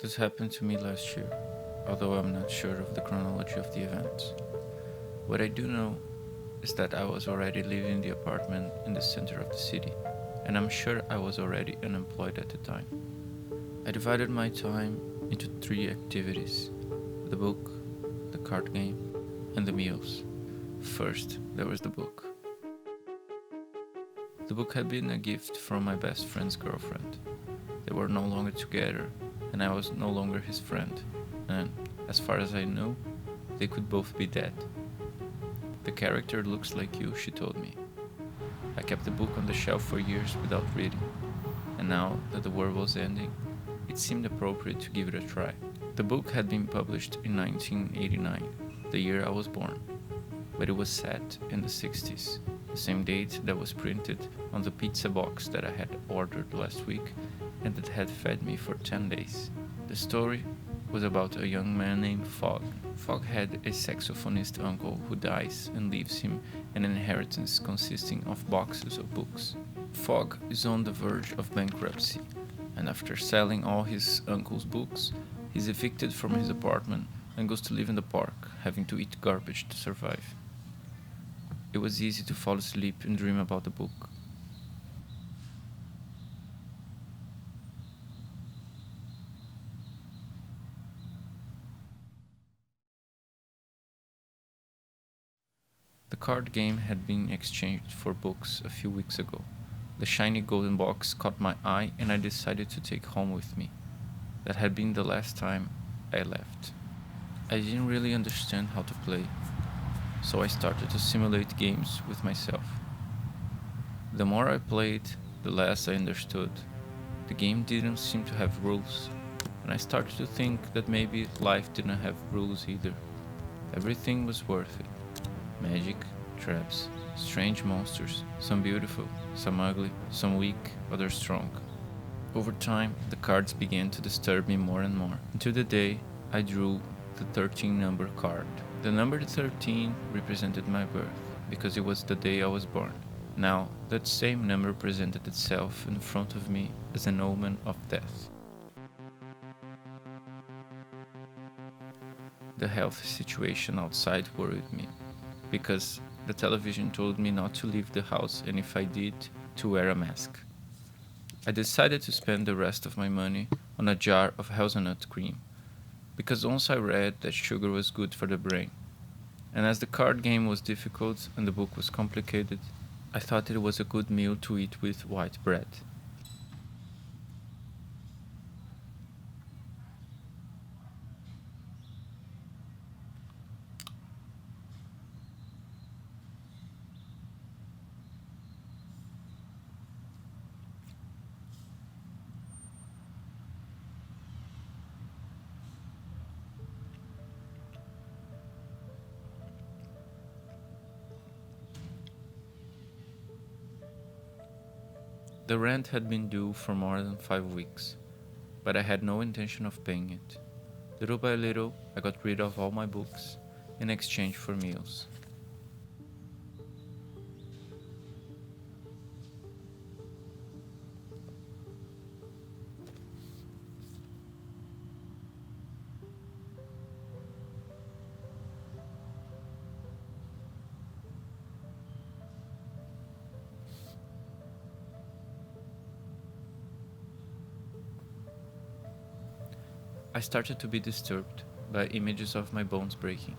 This happened to me last year, although I'm not sure of the chronology of the events. What I do know is that I was already living in the apartment in the center of the city, and I'm sure I was already unemployed at the time. I divided my time into three activities: the book, the card game, and the meals. First, there was the book. The book had been a gift from my best friend's girlfriend. They were no longer together, and I was no longer his friend, and, as far as I know, they could both be dead. The character looks like you, she told me. I kept the book on the shelf for years without reading, and now that the war was ending, it seemed appropriate to give it a try. The book had been published in 1989, the year I was born, but it was set in the 60s, the same date that was printed on the pizza box that I had ordered last week and that had fed me for 10 days. The story was about a young man named Fogg. Fogg had a saxophonist uncle who dies and leaves him an inheritance consisting of boxes of books. Fogg is on the verge of bankruptcy, and after selling all his uncle's books, he's evicted from his apartment and goes to live in the park, having to eat garbage to survive. It was easy to fall asleep and dream about the book. The card game had been exchanged for books a few weeks ago. The shiny golden box caught my eye and I decided to take home with me. That had been the last time I left. I didn't really understand how to play, so I started to simulate games with myself. The more I played, the less I understood. The game didn't seem to have rules, and I started to think that maybe life didn't have rules either. Everything was worth it. Magic, traps, strange monsters, some beautiful, some ugly, some weak, others strong. Over time, the cards began to disturb me more and more, until the day I drew the 13 number card. The number 13 represented my birth, because it was the day I was born. Now, that same number presented itself in front of me as an omen of death. The health situation outside worried me, because the television told me not to leave the house and if I did, to wear a mask. I decided to spend the rest of my money on a jar of hazelnut cream, because once I read that sugar was good for the brain. And as the card game was difficult and the book was complicated, I thought it was a good meal to eat with white bread. The rent had been due for more than 5 weeks, but I had no intention of paying it. Little by little, I got rid of all my books in exchange for meals. I started to be disturbed by images of my bones breaking.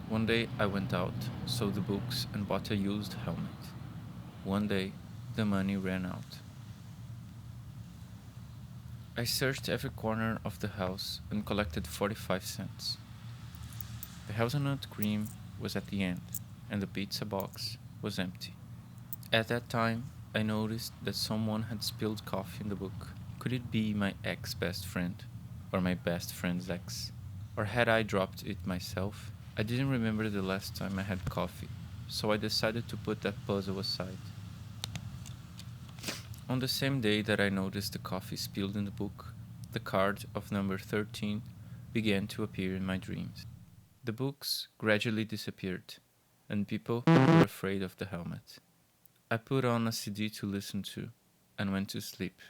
One day I went out, sold the books, and bought a used helmet. One day, the money ran out. I searched every corner of the house and collected 45 cents. The hazelnut cream was at the end, and the pizza box was empty. At that time, I noticed that someone had spilled coffee in the book. Could it be my ex-best friend, or my best friend's ex? Or had I dropped it myself? I didn't remember the last time I had coffee, so I decided to put that puzzle aside. On the same day that I noticed the coffee spilled in the book, the card of number 13 began to appear in my dreams. The books gradually disappeared, and people were afraid of the helmet. I put on a CD to listen to and went to sleep.